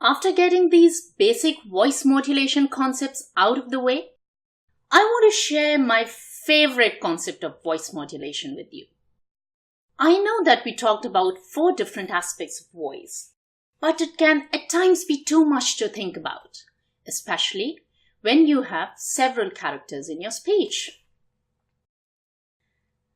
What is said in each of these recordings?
After getting these basic voice modulation concepts out of the way, I want to share my favorite concept of voice modulation with you. I know that we talked about 4 different aspects of voice, but it can at times be too much to think about, especially when you have several characters in your speech.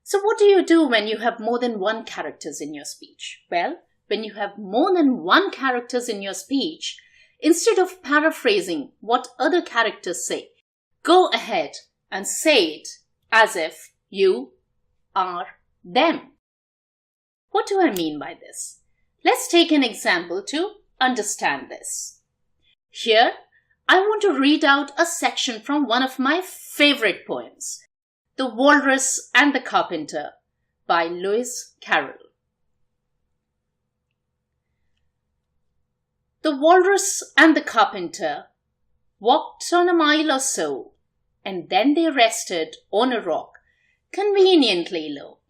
So what do you do when you have more than one characters in your speech? Well, when you have more than one characters in your speech, instead of paraphrasing what other characters say, go ahead and say it as if you are them. What do I mean by this? Let's take an example to understand this. Here, I want to read out a section from one of my favorite poems, The Walrus and the Carpenter by Lewis Carroll. The walrus and the carpenter walked on a mile or so, and then they rested on a rock conveniently low.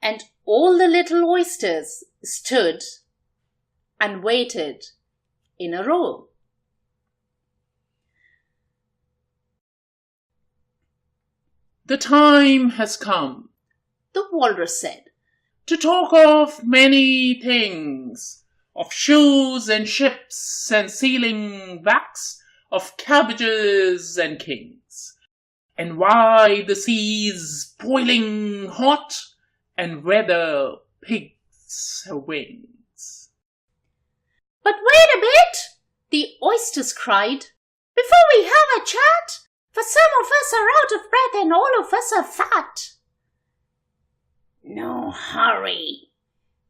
And all the little oysters stood and waited in a row. The time has come, the walrus said, to talk of many things. Of shoes and ships and sealing wax, of cabbages and kings, and why the sea's boiling hot, and whether pigs have wings. But wait a bit, the oysters cried, before we have a chat, for some of us are out of breath and all of us are fat. No hurry,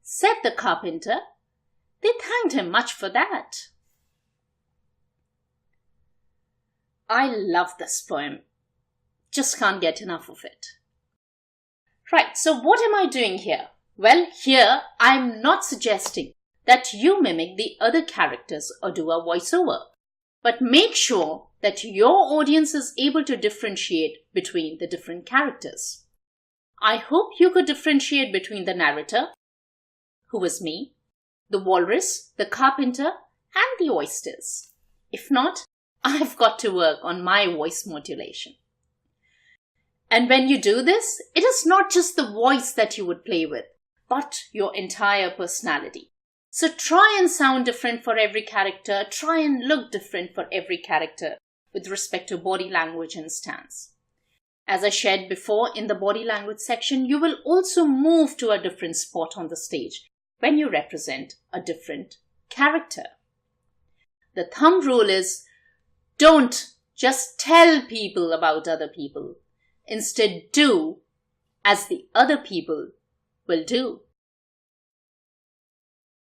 said the carpenter. They thanked him much for that. I love this poem. Just can't get enough of it. Right, so what am I doing here? Well, here I'm not suggesting that you mimic the other characters or do a voiceover, but make sure that your audience is able to differentiate between the different characters. I hope you could differentiate between the narrator, who was me, the walrus, the carpenter, and the oysters. If not, I've got to work on my voice modulation. And when you do this, it is not just the voice that you would play with, but your entire personality. So try and sound different for every character, try and look different for every character with respect to body language and stance. As I shared before in the body language section, you will also move to a different spot on the stage when you represent a different character. The thumb rule is, don't just tell people about other people. Instead, do as the other people will do.